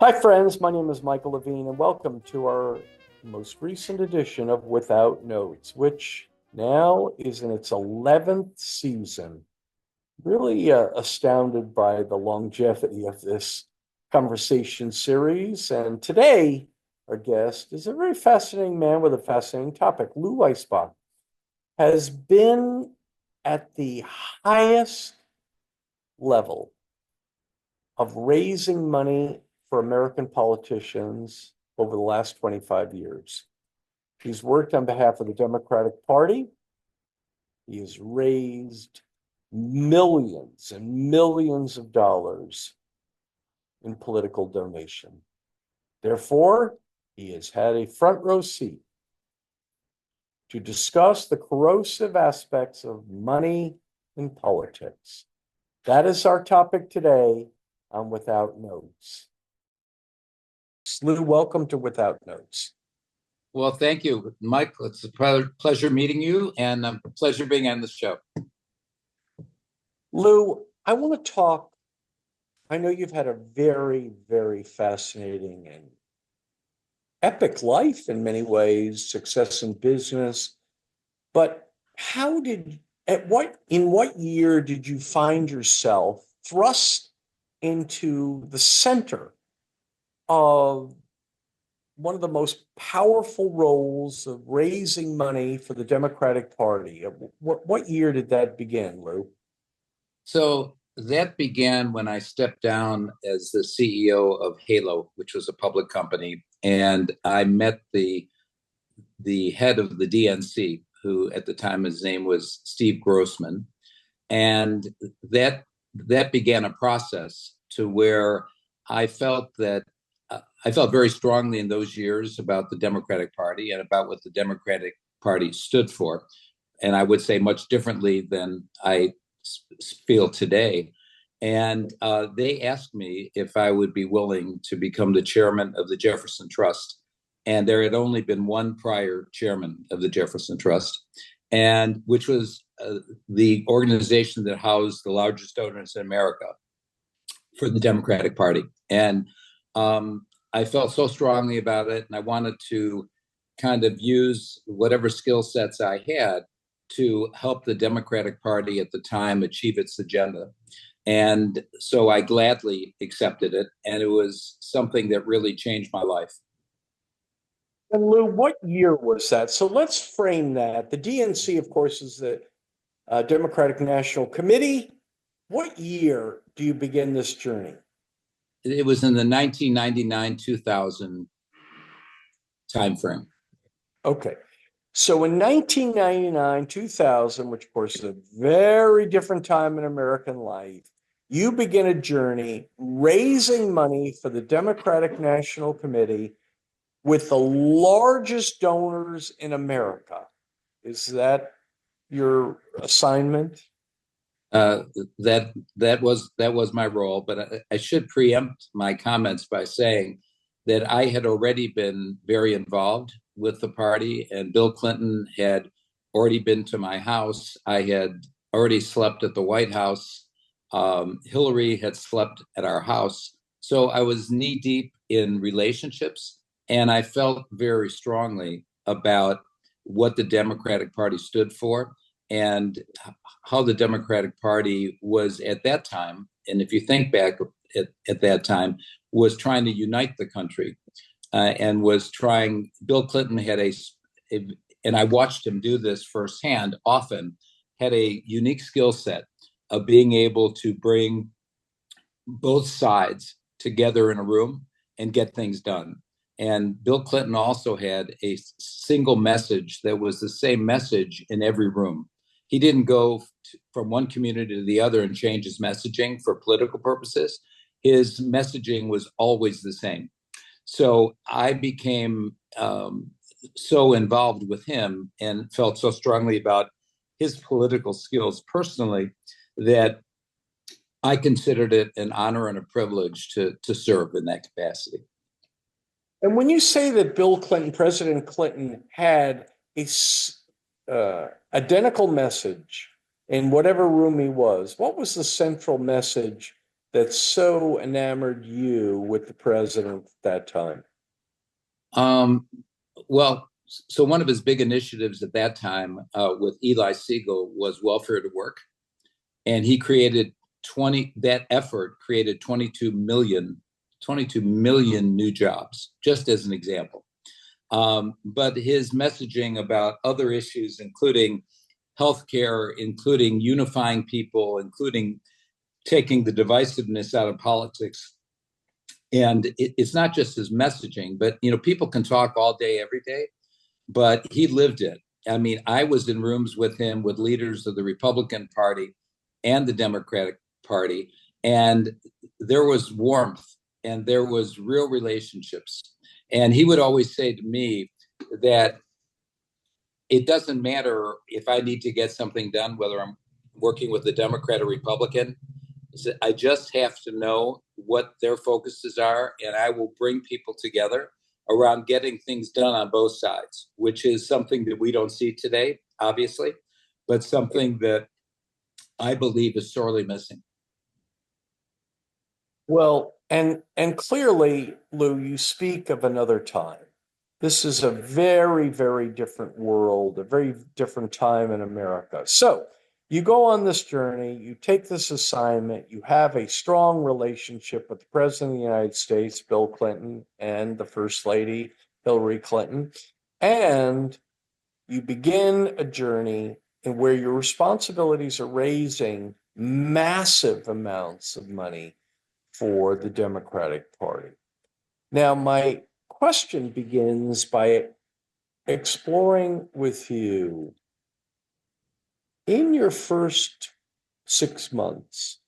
Hi, friends. My name is Michael Levine, and welcome to our most recent edition of Without Notes, which now is in its 11th season. Really astounded by the longevity of this conversation series. And today, our guest is a very fascinating man with a fascinating topic. Lou Weisbach has been at the highest level of raising money for American politicians over the last 25 years. He's worked on behalf of the Democratic Party. He has raised millions and millions of dollars in political donation. Therefore, he has had a front row seat to discuss the corrosive aspects of money in politics. That is our topic today on Without Notes. Lou, welcome to Without Notes. Well, thank you, Mike. It's a pleasure meeting you and a pleasure being on the show. Lou, I want to talk. I know you've had a very, very fascinating and epic life in many ways, success in business. But in what year did you find yourself thrust into the center of one of the most powerful roles of raising money for the Democratic Party? What year did that begin, Lou? So that began when I stepped down as the CEO of Halo, which was a public company, and I met the head of the DNC, who at the time his name was Steve Grossman, and that began a process to where I felt that I felt very strongly in those years about the Democratic Party and about what the Democratic Party stood for. And I would say much differently than I feel today. And they asked me if I would be willing to become the chairman of the Jefferson Trust. And there had only been one prior chairman of the Jefferson Trust, and which was the organization that housed the largest donors in America for the Democratic Party. And I felt so strongly about it, and I wanted to kind of use whatever skill sets I had to help the Democratic Party at the time achieve its agenda. And so I gladly accepted it, and it was something that really changed my life. And Lou, what year was that? So let's frame that. The DNC, of course, is the Democratic National Committee. What year do you begin this journey? It was in the 1999 2000 timeframe. Okay. So in 1999, 2000, which of course is a very different time in American life, you begin a journey raising money for the Democratic National Committee with the largest donors in America. Is that your assignment? Uh, that was my role, but I should preempt my comments by saying that I had already been very involved with the party, and Bill Clinton had already been to my house. I had already slept at the White House. Hillary had slept at our house. So I was knee deep in relationships, and I felt very strongly about what the Democratic Party stood for and how the Democratic Party was at that time. And if you think back at that time, was trying to unite the country and was trying. Bill Clinton had and I watched him do this firsthand often, had a unique skill set of being able to bring both sides together in a room and get things done. And Bill Clinton also had a single message that was the same message in every room. He didn't go from one community to the other and change his messaging for political purposes. His messaging was always the same. So I became so involved with him and felt so strongly about his political skills personally that I considered it an honor and a privilege to serve in that capacity. And when you say that Bill Clinton, President Clinton, had a identical message in whatever room he was, what was the central message that so enamored you with the president at that time? Um, well, so one of his big initiatives at that time with Eli Siegel was welfare to work, and he created 20. That effort created 22 million new jobs, just as an example. But his messaging about other issues, including healthcare, including unifying people, including taking the divisiveness out of politics. And it's not just his messaging, but people can talk all day, every day, but he lived it. I mean, I was in rooms with him with leaders of the Republican Party and the Democratic Party, and there was warmth and there was real relationships. And he would always say to me that it doesn't matter if I need to get something done, whether I'm working with a Democrat or Republican. I just have to know what their focuses are, and I will bring people together around getting things done on both sides, which is something that we don't see today, obviously, but something that I believe is sorely missing. Well, and clearly, Lou, you speak of another time. This is a very, very different world, a very different time in America. So you go on this journey, you take this assignment, you have a strong relationship with the President of the United States, Bill Clinton, and the First Lady, Hillary Clinton, and you begin a journey in where your responsibilities are raising massive amounts of money for the Democratic Party. Now, my question begins by exploring with you in your first 6 months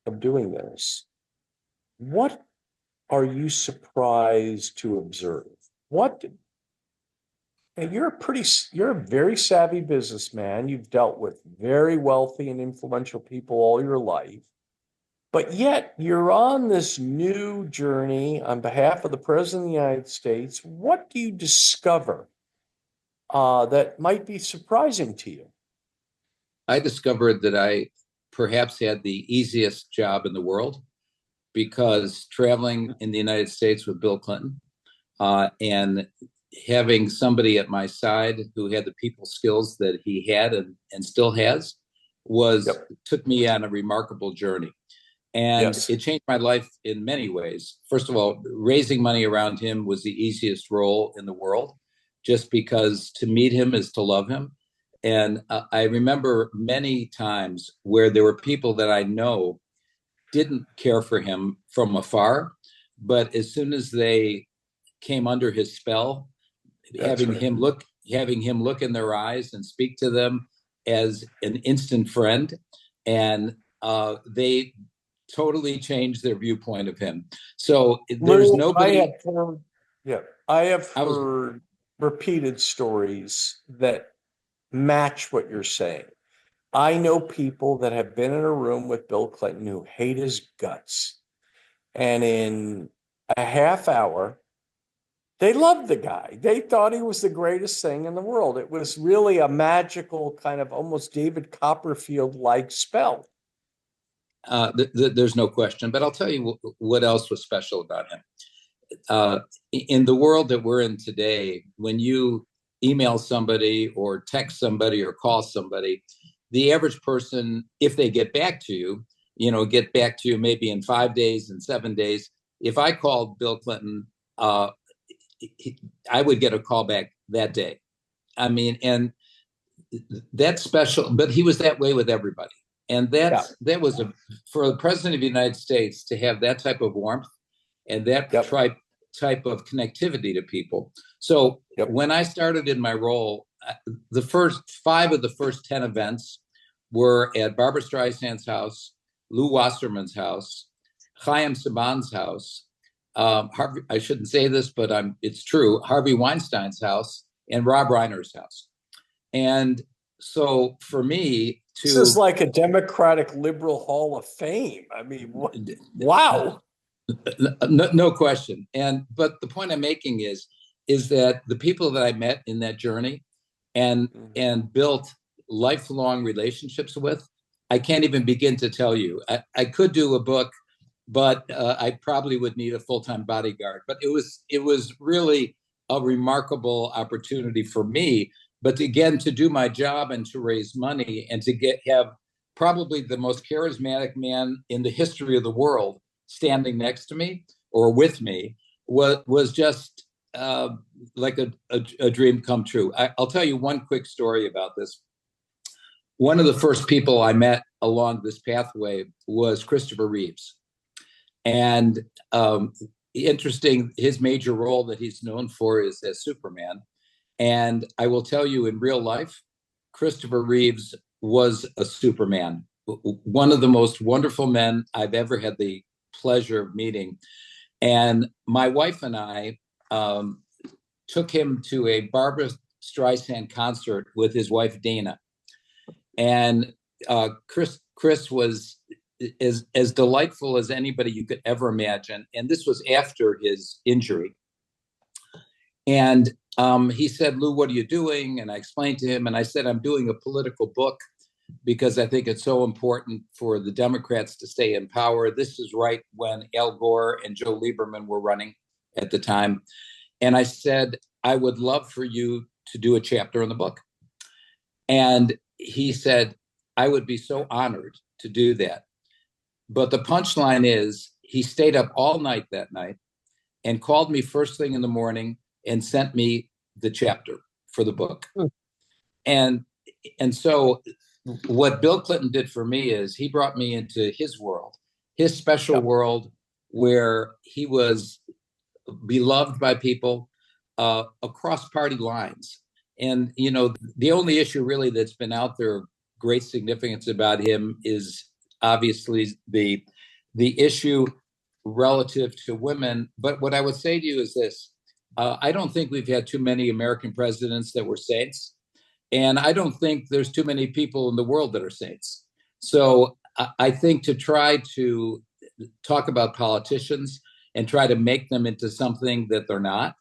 of doing this, what are you surprised to observe? What and you're a very savvy businessman. You've dealt with very wealthy and influential people all your life. But yet you're on this new journey on behalf of the President of the United States. What do you discover that might be surprising to you? I discovered that I perhaps had the easiest job in the world because traveling in the United States with Bill Clinton and having somebody at my side who had the people skills that he had and still has Yep. took me on a remarkable journey. And Yes. it changed my life in many ways. First of all, raising money around him was the easiest role in the world, just because to meet him is to love him. And I remember many times where there were people that I know didn't care for him from afar, but as soon as they came under his spell, That's right. having him look in their eyes and speak to them as an instant friend, and they totally changed their viewpoint of him. So there's Lou, nobody. yeah, I have I was heard repeated stories that match what you're saying. I know people that have been in a room with Bill Clinton who hate his guts. And in a half hour, they loved the guy. They thought he was the greatest thing in the world. It was really a magical kind of almost David Copperfield like spell. there's no question, but I'll tell you what else was special about him. In the world that we're in today, when you email somebody or text somebody or call somebody, the average person, if they get back to you, get back to you maybe in 5 days and 7 days. If I called Bill Clinton, I would get a call back that day. I mean, and that's special, but he was that way with everybody. And Yeah. that was for the president of the United States to have that type of warmth and that Yep. type of connectivity to people. So Yep. when I started in my role, the first 5 of the first 10 events were at Barbara Streisand's house, Lou Wasserman's house, Chaim Saban's house. Harvey, I shouldn't say this, but it's true. Harvey Weinstein's house and Rob Reiner's house. And so for me This is to like a Democratic Liberal Hall of Fame. I mean, wow. no question. But the point I'm making is that the people that I met in that journey and built lifelong relationships with, I can't even begin to tell you. I could do a book but I probably would need a full-time bodyguard. But it was really a remarkable opportunity for me. But again, to do my job and to raise money and to have probably the most charismatic man in the history of the world standing next to me or with me was just like a dream come true. I'll tell you one quick story about this. One of the first people I met along this pathway was Christopher Reeves. And interesting, his major role that he's known for is as Superman. And I will tell you, in real life, Christopher Reeves was a Superman, one of the most wonderful men I've ever had the pleasure of meeting. And my wife and I took him to a Barbra Streisand concert with his wife, Dana. And Chris was as delightful as anybody you could ever imagine. And this was after his injury. And he said, Lou, what are you doing? And I explained to him, and I said, I'm doing a political book because I think it's so important for the Democrats to stay in power. This is right when Al Gore and Joe Lieberman were running at the time. And I said, I would love for you to do a chapter in the book. And he said, I would be so honored to do that. But the punchline is he stayed up all night that night and called me first thing in the morning and sent me the chapter for the book. And so what Bill Clinton did for me is he brought me into his world, his special world where he was beloved by people across party lines. And, you know, the only issue really that's been out there of great significance about him is obviously the issue relative to women. But what I would say to you is this. I don't think we've had too many American presidents that were saints. And I don't think there's too many people in the world that are saints. So I think to try to talk about politicians and try to make them into something that they're not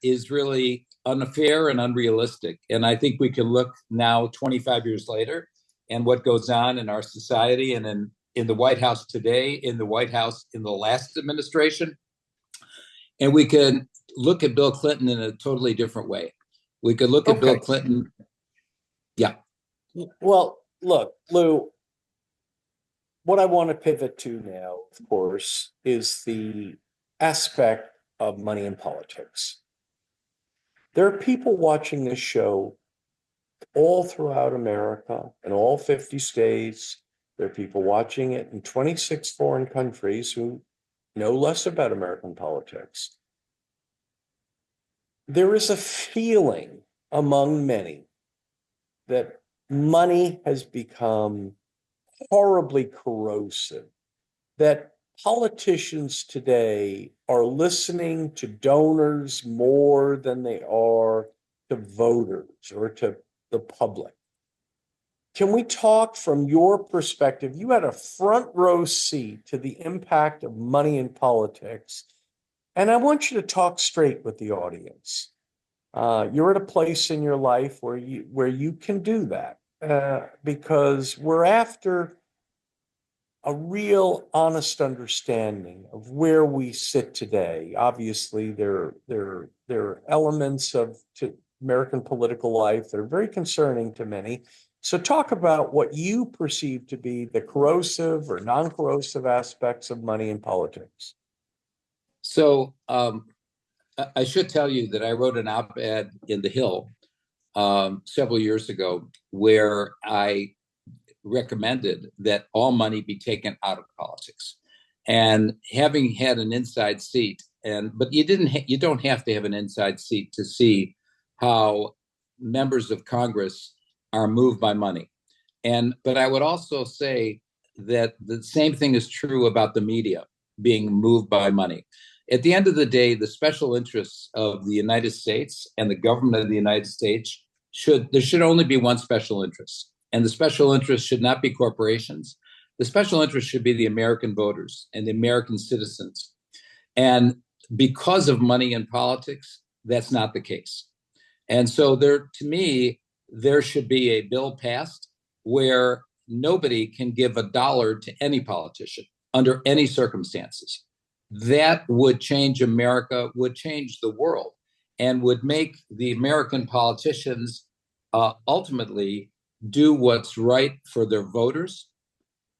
is really unfair and unrealistic. And I think we can look now 25 years later and what goes on in our society and in the White House today, in the White House in the last administration. And we can look at Bill Clinton in a totally different way. We could look at Bill Clinton. Yeah. Well, look, Lou, what I want to pivot to now, of course, is the aspect of money in politics. There are people watching this show all throughout America in all 50 states. There are people watching it in 26 foreign countries who know less about American politics. There is a feeling among many that money has become horribly corrosive, that politicians today are listening to donors more than they are to voters or to the public. Can we talk from your perspective? You had a front row seat to the impact of money in politics. And I want you to talk straight with the audience. You're at a place in your life where you can do that because we're after a real honest understanding of where we sit today. Obviously, there are elements of American political life that are very concerning to many. So talk about what you perceive to be the corrosive or non-corrosive aspects of money in politics. So I should tell you that I wrote an op-ed in The Hill several years ago where I recommended that all money be taken out of politics. And having had an inside seat, but you don't have to have an inside seat to see how members of Congress are moved by money. But I would also say that the same thing is true about the media being moved by money. At the end of the day, the special interests of the United States and the government of the United States there should only be one special interest. And the special interest should not be corporations. The special interest should be the American voters and the American citizens. And because of money in politics, that's not the case. And so to me, there should be a bill passed where nobody can give $1 to any politician under any circumstances. That would change America, would change the world, and would make the American politicians ultimately do what's right for their voters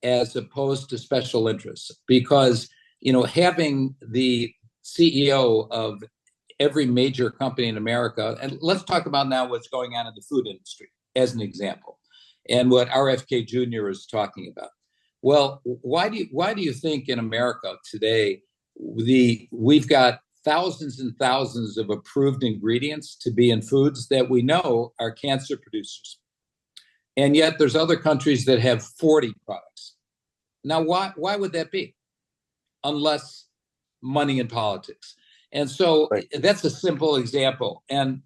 as opposed to special interests. Because, having the CEO of every major company in America, and let's talk about now what's going on in the food industry as an example, and what RFK Jr. is talking about. Well, why do you think in America today we've got thousands and thousands of approved ingredients to be in foods that we know are cancer producers, and yet there's other countries that have 40 products? Now, why would that be? Unless money in politics. And so Right. that's a simple example. And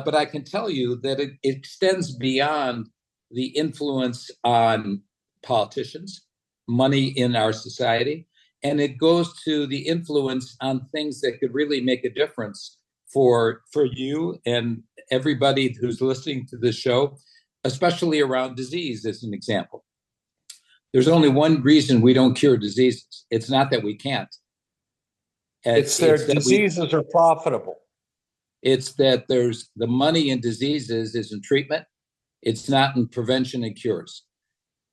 but I can tell you that it extends beyond the influence on politicians, money in our society, and it goes to the influence on things that could really make a difference for you and everybody who's listening to this show, especially around disease, as an example. There's only one reason we don't cure diseases. It's not that we can't. It's their diseases are profitable. It's that there's the money in diseases is in treatment. It's not in prevention and cures.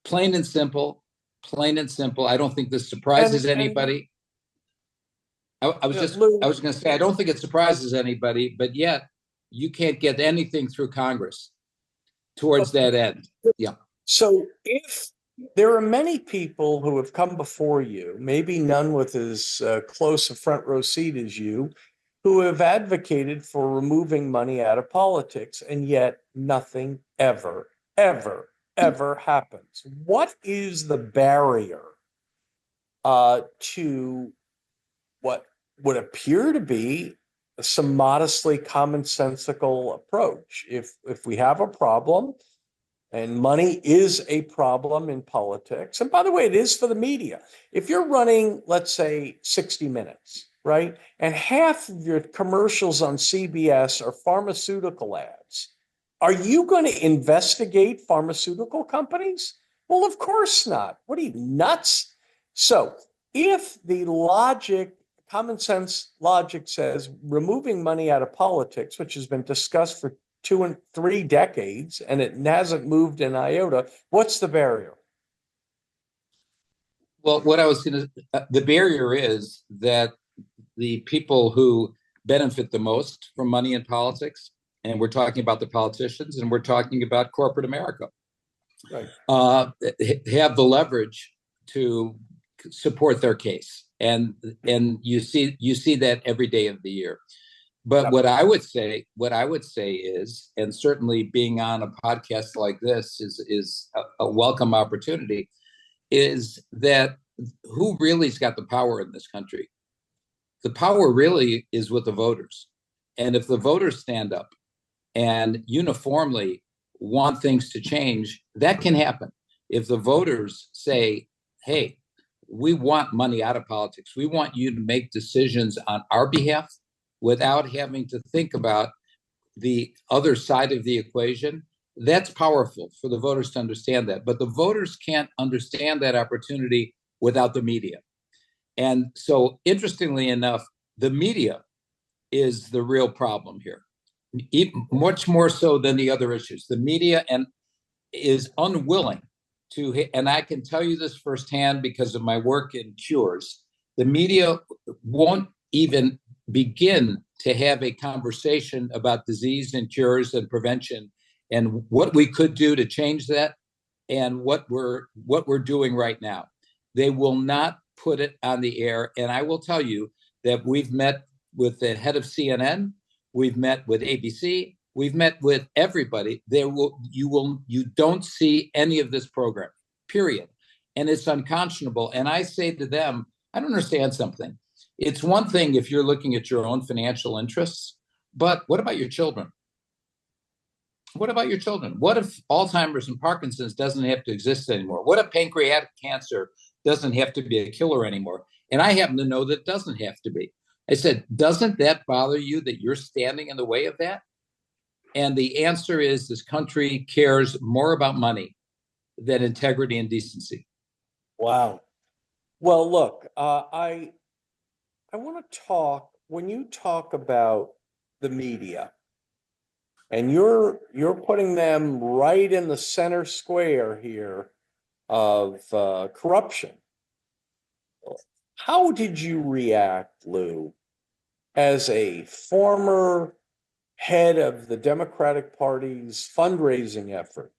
Plain and simple, plain and simple. I don't think this surprises anybody. I was going to say, I don't think it surprises anybody, but yet you can't get anything through Congress towards that end. Yeah. So if there are many people who have come before you, maybe none with as close a front row seat as you, who have advocated for removing money out of politics, and yet nothing ever, ever, ever happens. What is the barrier to what would appear to be some modestly commonsensical approach? If we have a problem, and money is a problem in politics. And by the way, it is for the media. If you're running, let's say, 60 Minutes, right? And half of your commercials on CBS are pharmaceutical ads. Are you going to investigate pharmaceutical companies? Well, of course not. What are you, nuts? So if the common sense logic says removing money out of politics, which has been discussed for 2 and 3 decades, and it hasn't moved an iota, what's the barrier? Well, the barrier is that the people who benefit the most from money in politics, and we're talking about the politicians, and we're talking about corporate America, right, have the leverage to support their case, and you see that every day of the year. But Yep. what I would say is, and certainly being on a podcast like this is a welcome opportunity, is that who really's got the power in this country? The power really is with the voters. And if the voters stand up and uniformly want things to change, that can happen. If the voters say, hey, we want money out of politics, we want you to make decisions on our behalf without having to think about the other side of the equation, that's powerful for the voters to understand that. But the voters can't understand that opportunity without the media. And so, interestingly enough, the media is the real problem here, much more so than the other issues. The media is unwilling to, and I can tell you this firsthand because of my work in cures, the media won't even begin to have a conversation about disease and cures and prevention and what we could do to change that and what we're doing right now. They will not put it on the air. And I will tell you that we've met with the head of CNN, we've met with ABC, we've met with everybody. You don't see any of this program, period. And it's unconscionable. And I say to them, I don't understand something. It's one thing if you're looking at your own financial interests, but what about your children? What about your children? What if Alzheimer's and Parkinson's doesn't have to exist anymore? What if pancreatic cancer doesn't have to be a killer anymore? And I happen to know that it doesn't have to be. I said, doesn't that bother you that you're standing in the way of that? And the answer is this country cares more about money than integrity and decency. Wow. Well, look, I want to talk when you talk about the media, and you're putting them right in the center square here of corruption. How did you react, Lou, as a former head of the Democratic Party's fundraising effort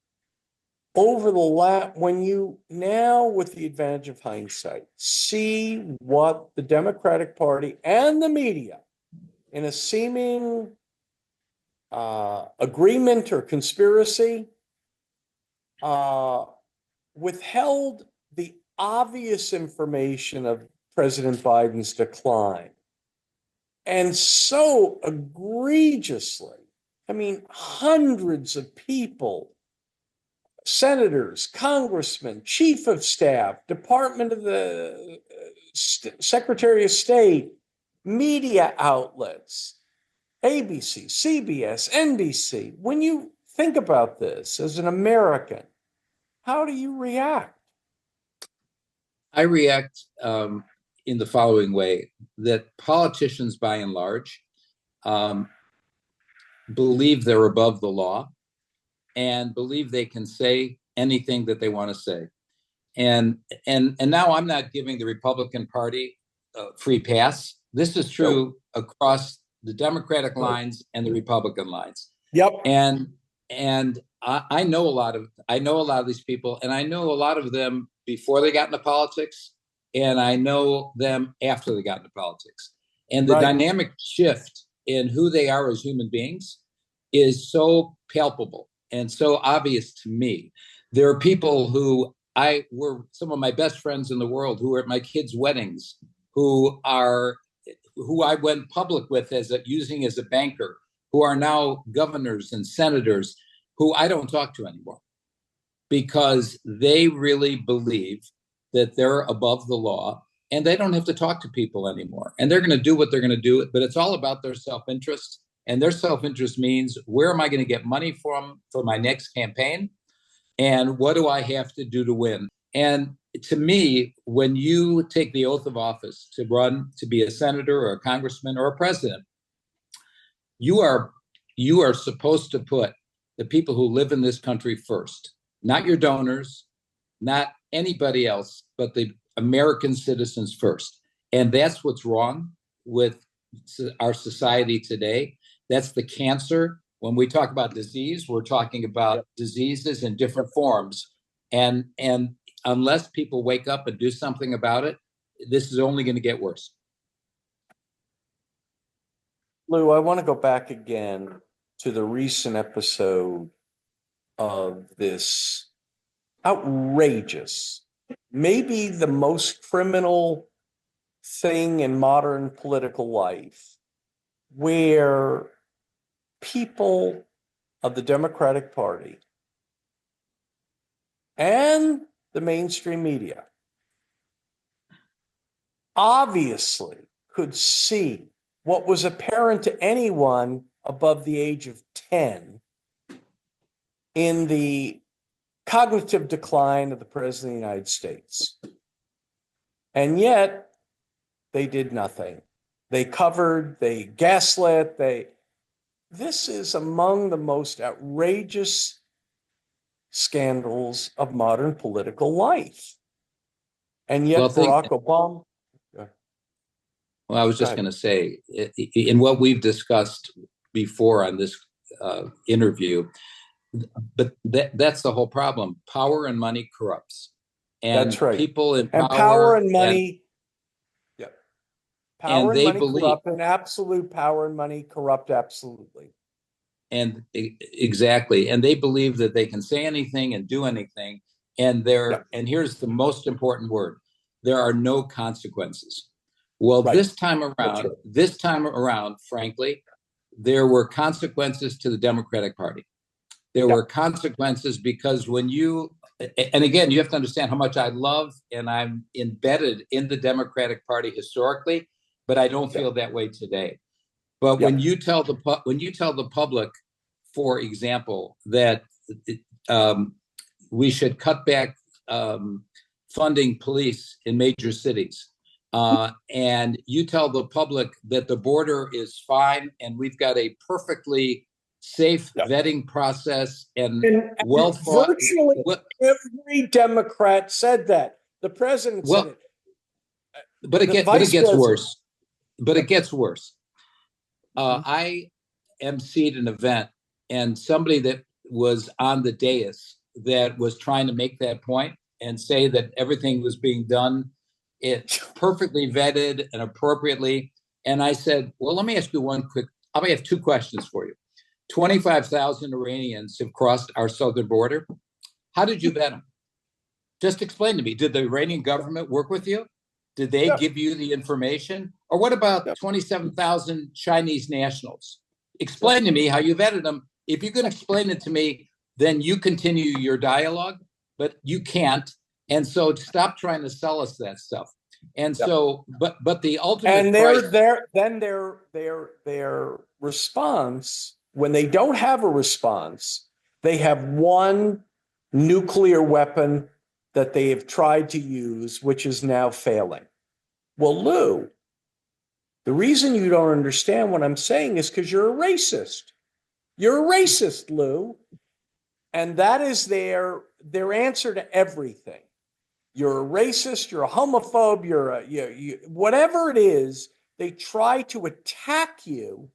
over the when you now, with the advantage of hindsight, see what the Democratic Party and the media, in a seeming agreement or conspiracy, uh, withheld the obvious information of President Biden's decline, and so egregiously, I mean, hundreds of people, senators, congressmen, chief of staff, Department of the Secretary of State, media outlets, ABC, CBS, NBC. When you think about this as an American, how do you react? I react in the following way: that politicians, by and large, um, believe they're above the law and believe they can say anything that they want to say. And now I'm not giving the Republican Party a free pass. This is No. true across the Democratic lines and the Republican lines. Yep. And I know a lot of these people, and I know a lot of them before they got into politics, and I know them after they got into politics. And the Right. dynamic shift in who they are as human beings is so palpable and so obvious to me. There are people who I were some of my best friends in the world who were at my kids' weddings, who I went public with using as a banker, who are now governors and senators, who I don't talk to anymore because they really believe that they're above the law and they don't have to talk to people anymore. And they're going to do what they're going to do, but it's all about their self-interest. And their self-interest means, where am I going to get money from for my next campaign? And what do I have to do to win? And to me, when you take the oath of office to run to be a senator or a congressman or a president, you are supposed to put the people who live in this country first, not your donors, not anybody else, but the American citizens first. And that's what's wrong with our society today. That's the cancer. When we talk about disease, we're talking about diseases in different forms. And unless people wake up and do something about it, this is only going to get worse. Lou, I want to go back again to the recent episode of this outrageous, maybe the most criminal thing in modern political life, where people of the Democratic Party and the mainstream media obviously could see what was apparent to anyone above the age of 10 in the cognitive decline of the President of the United States. And yet they did nothing. They covered, they gaslit, this is among the most outrageous scandals of modern political life. And yet Barack Obama. Well, I was just going to say, in what we've discussed before on this interview, but that's the whole problem. Power and money corrupts. And that's right. People in and power and money. Power and money corrupt, and absolute power and money corrupt absolutely. And exactly. And they believe that they can say anything and do anything. And and here's the most important word: there are no consequences. Well, this time around, frankly, there were consequences to the Democratic Party. There were consequences because when and again, you have to understand how much I love and I'm embedded in the Democratic Party historically, but I don't feel that way today. But when you tell the public, for example, that we should cut back funding police in major cities. And you tell the public that the border is fine and we've got a perfectly safe vetting process and well thought. Virtually every Democrat said that. The president said it. But it gets worse. But it gets worse. I emceed an event, and somebody that was on the dais that was trying to make that point and say that everything was being done perfectly vetted and appropriately. And I said, well, let me ask you I have two questions for you. 25,000 Iranians have crossed our southern border. How did you vet them? Just explain to me. Did the Iranian government work with you? Did they give you the information? Or what about 27,000 Chinese nationals? Explain to me how you vetted them. If you can explain it to me, then you continue your dialogue, but you can't. And so stop trying to sell us that stuff. And so, but the ultimate their response, when they don't have a response, they have one nuclear weapon that they have tried to use, which is now failing. Well, Lou, the reason you don't understand what I'm saying is because you're a racist. You're a racist, Lou. And that is their answer to everything. You're a racist, you're a homophobe, you whatever it is, they try to attack you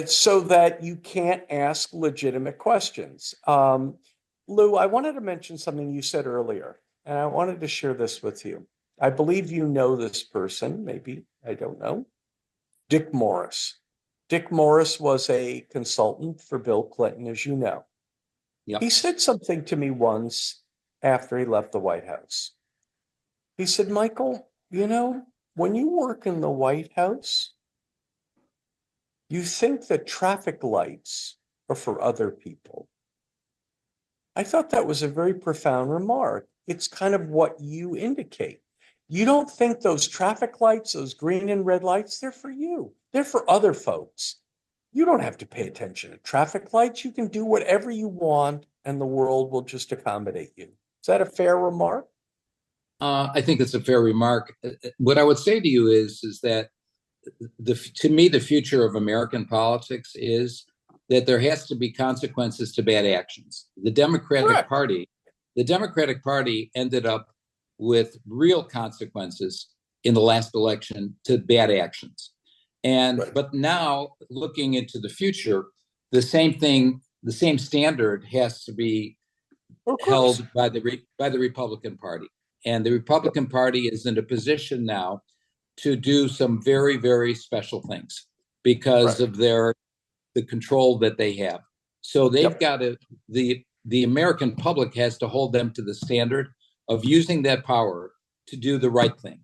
so that you can't ask legitimate questions. Lou, I wanted to mention something you said earlier, and I wanted to share this with you. I believe you know this person, maybe, I don't know. Dick Morris. Dick Morris was a consultant for Bill Clinton, as you know. Yep. He said something to me once after he left the White House. He said, Michael, when you work in the White House, you think that traffic lights are for other people. I thought that was a very profound remark. It's kind of what you indicate. You don't think those traffic lights, those green and red lights, they're for you. They're for other folks. You don't have to pay attention to traffic lights. You can do whatever you want and the world will just accommodate you. Is that a fair remark? I think it's a fair remark. What I would say to you is that to me, the future of American politics is that there has to be consequences to bad actions. The Democratic Party ended up with real consequences in the last election to bad actions. But now, looking into the future, the same standard has to be held by the Republican Party. And the Republican Party is in a position now to do some very, very special things because of the control that they have. So they've got to, the American public has to hold them to the standard of using that power to do the right thing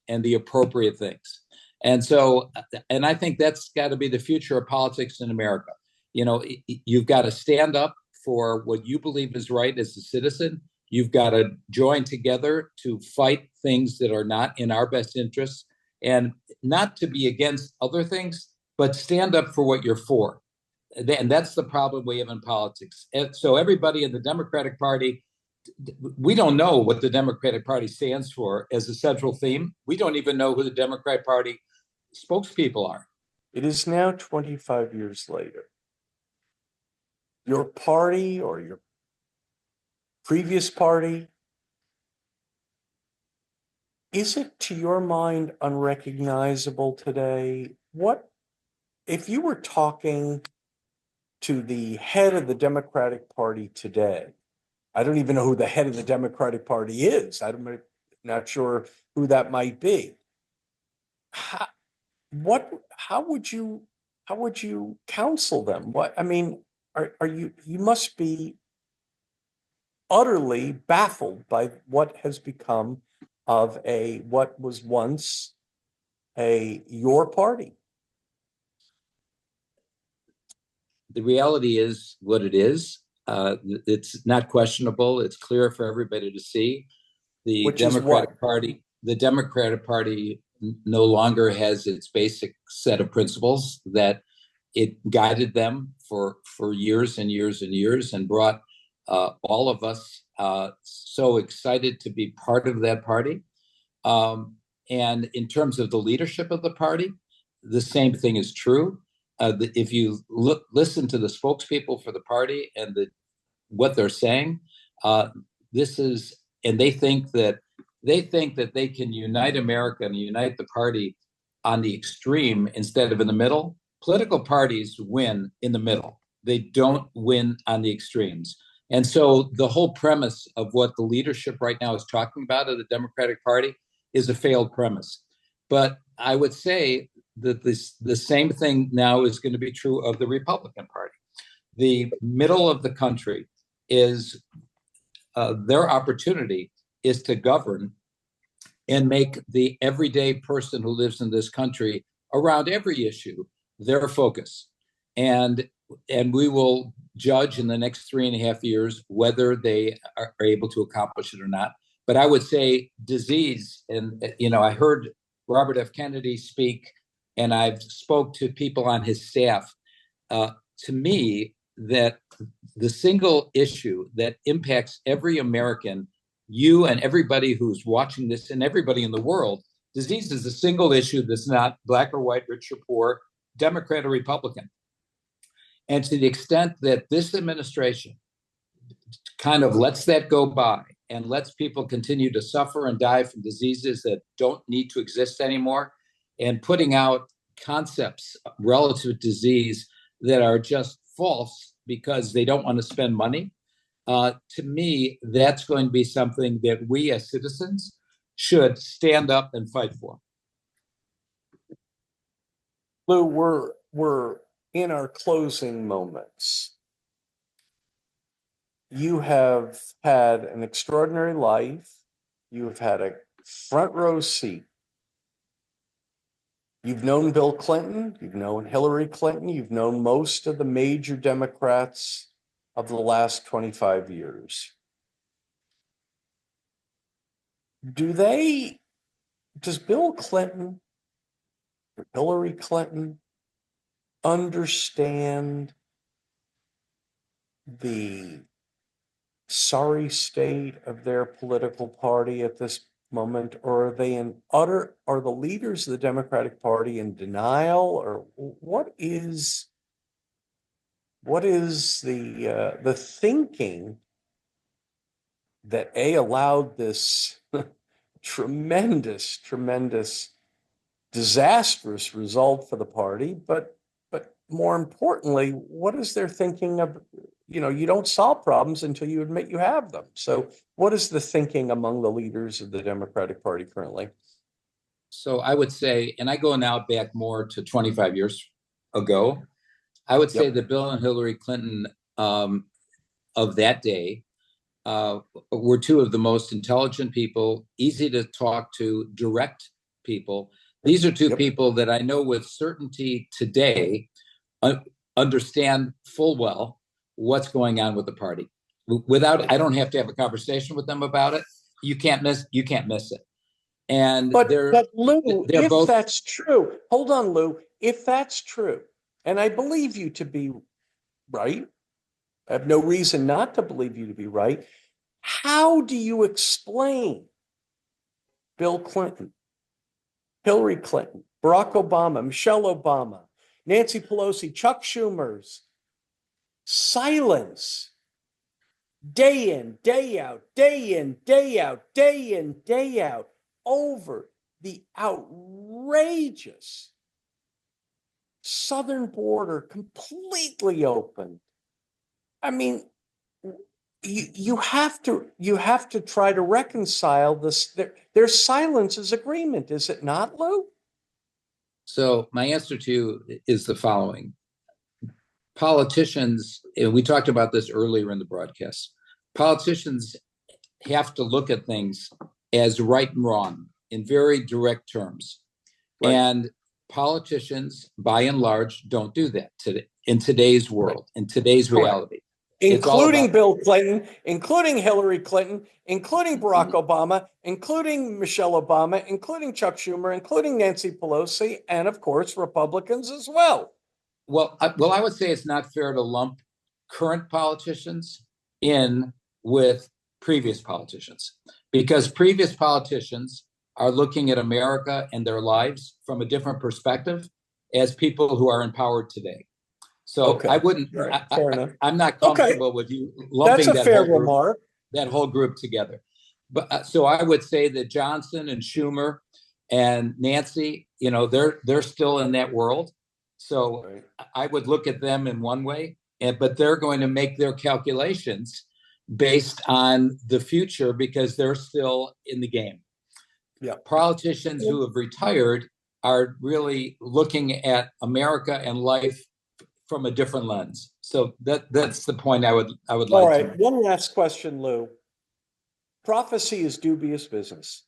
and the appropriate things. And so, and I think that's got to be the future of politics in America. You've got to stand up for what you believe is right as a citizen. You've got to join together to fight things that are not in our best interests, and not to be against other things, but stand up for what you're for. And that's the problem we have in politics. And so everybody in the Democratic Party, we don't know what the Democratic Party stands for as a central theme. We don't even know who the Democratic Party spokespeople are. It is now 25 years later. Your party or your previous party, is it to your mind unrecognizable today? What if you were talking to the head of the Democratic Party today? I don't even know who the head of the Democratic Party is. I'm not sure who that might be. How would you counsel them? You must be utterly baffled by what has become of what was once your party. The reality is what it is. It's not questionable. It's clear for everybody to see. The Democratic Party no longer has its basic set of principles that it guided them for years and years and years, and brought all of us so excited to be part of that party. And in terms of the leadership of the party, the same thing is true. If you listen to the spokespeople for the party and what they're saying, this is, and they think that they can unite America and unite the party on the extreme instead of in the middle. Political parties win in the middle. They don't win on the extremes. And so the whole premise of what the leadership right now is talking about of the Democratic Party is a failed premise. But I would say that the same thing now is going to be true of the Republican Party. The middle of the country is their opportunity is to govern and make the everyday person who lives in this country around every issue their focus. And we will judge in the next 3.5 years whether they are able to accomplish it or not. But I would say disease, and I heard Robert F. Kennedy speak, and I've spoke to people on his staff. To me, that the single issue that impacts every American, you and everybody who's watching this and everybody in the world, disease is the single issue that's not black or white, rich or poor, Democrat or Republican. And to the extent that this administration kind of lets that go by and lets people continue to suffer and die from diseases that don't need to exist anymore, and putting out concepts relative to disease that are just false because they don't want to spend money, to me, that's going to be something that we as citizens should stand up and fight for. Lou, we're in our closing moments. You have had an extraordinary life. You have had a front row seat. You've known Bill Clinton, you've known Hillary Clinton, you've known most of the major Democrats of the last 25 years. Does Bill Clinton or Hillary Clinton understand the sorry state of their political party at this moment, or are the leaders of the Democratic Party in denial, or what is the thinking that allowed this tremendous disastrous result for the party, but more importantly, what is their thinking of, you don't solve problems until you admit you have them. So what is the thinking among the leaders of the Democratic Party currently? So I would say, and I go now back more to 25 years ago, I would say that Bill and Hillary Clinton of that day were two of the most intelligent people, easy to talk to, direct people. These are two people that I know with certainty today understand full well what's going on with the party. I don't have to have a conversation with them about it. You can't miss it. And but Lou, if both... that's true, hold on, Lou. If that's true, and I believe you to be right, I have no reason not to believe you to be right. How do you explain Bill Clinton, Hillary Clinton, Barack Obama, Michelle Obama, Nancy Pelosi, Chuck Schumer's silence day in, day out, day in, day out, day in, day out over the outrageous southern border completely open? I mean, you have to try to reconcile this. Their silence is agreement, is it not, Lou? So my answer to you is the following. Politicians, and we talked about this earlier in the broadcast, politicians have to look at things as right and wrong in very direct terms. Right. And politicians, by and large, don't do that in today's world, in today's reality. Including Bill Clinton, including Hillary Clinton, including Barack Obama, including Michelle Obama, including Chuck Schumer, including Nancy Pelosi, and of course, Republicans as well. Well, I would say it's not fair to lump current politicians in with previous politicians, because previous politicians are looking at America and their lives from a different perspective as people who are empowered today. So Okay. I wouldn't, Right. Fair enough. I'm not Okay. comfortable with you That's lumping a fair remark. that whole group together. But so I would say that Johnson and Schumer and Nancy, they're still in that world. So Right. I would look at them in one way, but they're going to make their calculations based on the future because they're still in the game. Yeah. Politicians who have retired are really looking at America and life from a different lens. So that's the point I would All like right. to make. One last question, Lou. Prophecy is dubious business.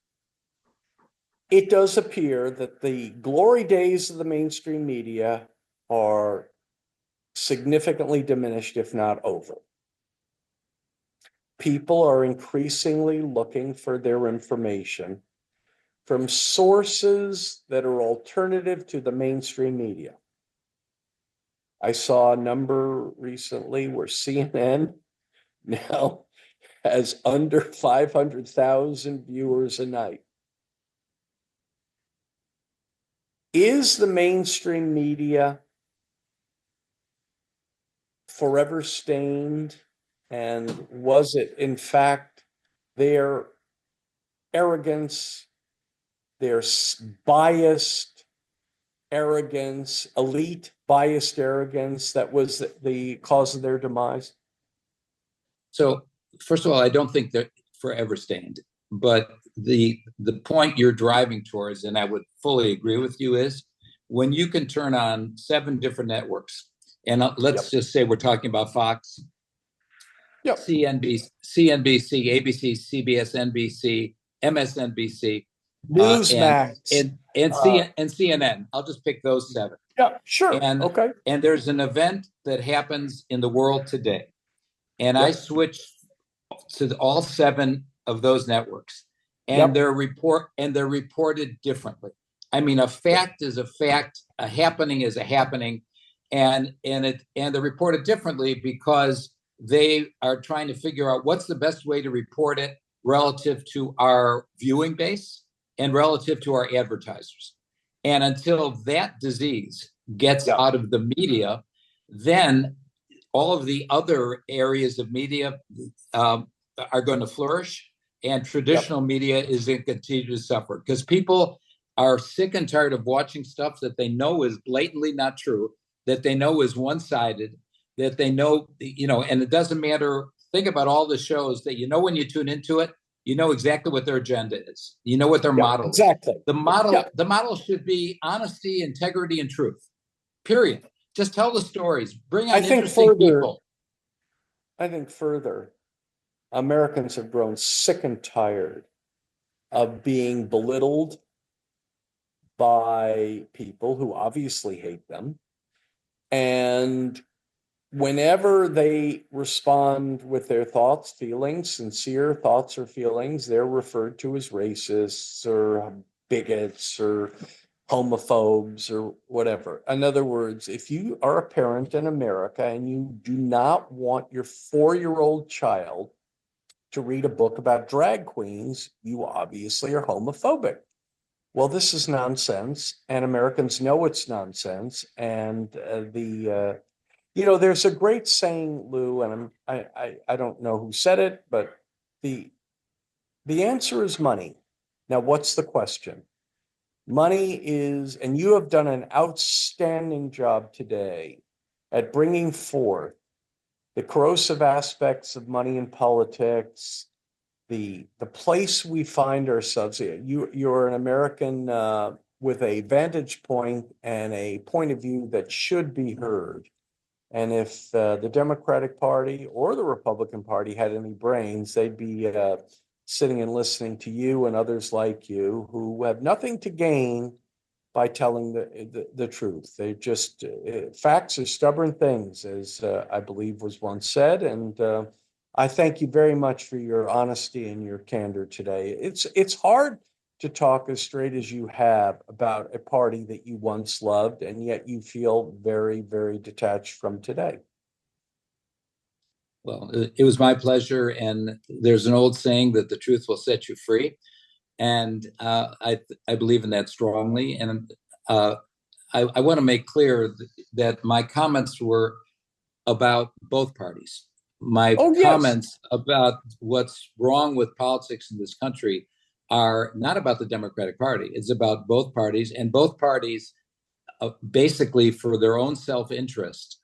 It does appear that the glory days of the mainstream media are significantly diminished, if not over. People are increasingly looking for their information from sources that are alternative to the mainstream media. I saw a number recently where CNN now has under 500,000 viewers a night. Is the mainstream media forever stained? And was it, in fact, their arrogance, their biased arrogance, elite biased arrogance that was the cause of their demise? So first of all, I don't think they're forever stained, but the point you're driving towards, and I would fully agree with you, is when you can turn on 7 different networks, and let's just say we're talking about Fox, CNBC, ABC, CBS, NBC, MSNBC, Newsmax. and CNN. I'll just pick those 7. Yeah, sure. And Okay. and there's an event that happens in the world today, and I switch to all 7 of those networks, and they're reported differently. I mean, a fact is a fact, a happening is a happening, and they're reported differently because they are trying to figure out what's the best way to report it relative to our viewing base and relative to our advertisers. And until that disease gets out of the media, then all of the other areas of media are going to flourish, and traditional media is going to continue to suffer because people are sick and tired of watching stuff that they know is blatantly not true, that they know is one-sided, that they know, and it doesn't matter. Think about all the shows that, when you tune into it, you know exactly what their agenda is. You know what their model is. The model should be honesty, integrity, and truth. Period. Just tell the stories. Bring on interesting people. I think further, Americans have grown sick and tired of being belittled by people who obviously hate them. And whenever they respond with their thoughts, feelings, sincere thoughts or feelings, they're referred to as racists or bigots or homophobes or whatever. In other words, if you are a parent in America and you do not want your 4-year-old child to read a book about drag queens, you obviously are homophobic. Well, this is nonsense, and Americans know it's nonsense. And there's a great saying, Lou, and I don't know who said it, but the answer is money. Now, what's the question? Money is, and you have done an outstanding job today at bringing forth the corrosive aspects of money in politics, the place we find ourselves in. You're an American with a vantage point and a point of view that should be heard. And if the Democratic Party or the Republican Party had any brains, they'd be sitting and listening to you and others like you who have nothing to gain by telling the truth. They just, facts are stubborn things, as I believe was once said. And I thank you very much for your honesty and your candor today. It's hard to talk as straight as you have about a party that you once loved, and yet you feel very, very detached from today. Well, it was my pleasure. And there's an old saying that the truth will set you free. And I believe in that strongly. And I want to make clear that my comments were about both parties. My Oh, yes. comments about what's wrong with politics in this country are not about the Democratic Party. It's about both parties, and both parties basically for their own self-interest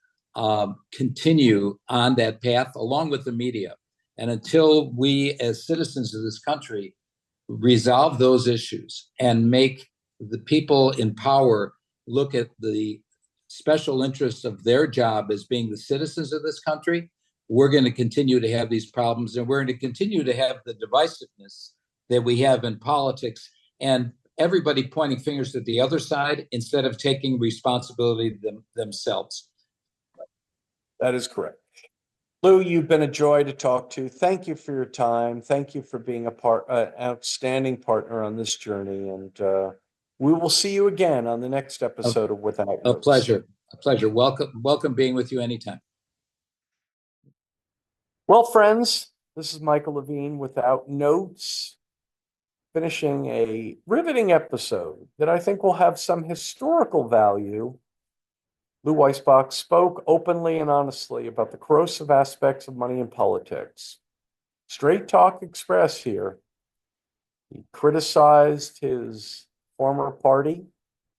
continue on that path along with the media. And until we as citizens of this country resolve those issues and make the people in power look at the special interests of their job as being the citizens of this country, we're going to continue to have these problems, and we're going to continue to have the divisiveness that we have in politics, and everybody pointing fingers at the other side instead of taking responsibility themselves. That is correct. Lou, you've been a joy to talk to. Thank you for your time. Thank you for being an outstanding partner on this journey. And we will see you again on the next episode of Without A Notes. pleasure. A pleasure. Welcome being with you anytime. Well, friends, this is Michael Levine Without Notes, finishing a riveting episode that I think will have some historical value. Lou Weisbach spoke openly and honestly about the corrosive aspects of money in politics. Straight talk express here. He criticized his former party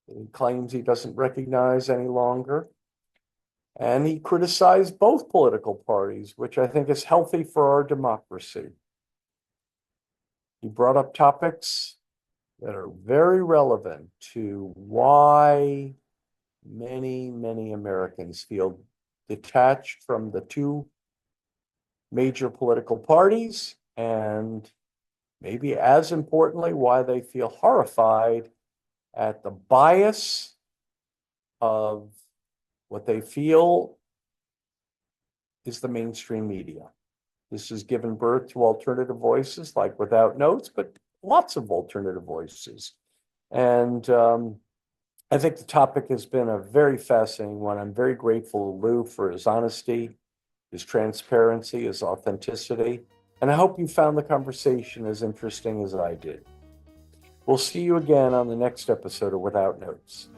that he claims he doesn't recognize any longer. And he criticized both political parties, which I think is healthy for our democracy. He brought up topics that are very relevant to why many Americans feel detached from the two major political parties, and maybe as importantly, why they feel horrified at the bias of what they feel is the mainstream media. This has given birth to alternative voices like Without Notes, but lots of alternative voices. And I think the topic has been a very fascinating one. I'm very grateful to Lou for his honesty, his transparency, his authenticity. And I hope you found the conversation as interesting as I did. We'll see you again on the next episode of Without Notes.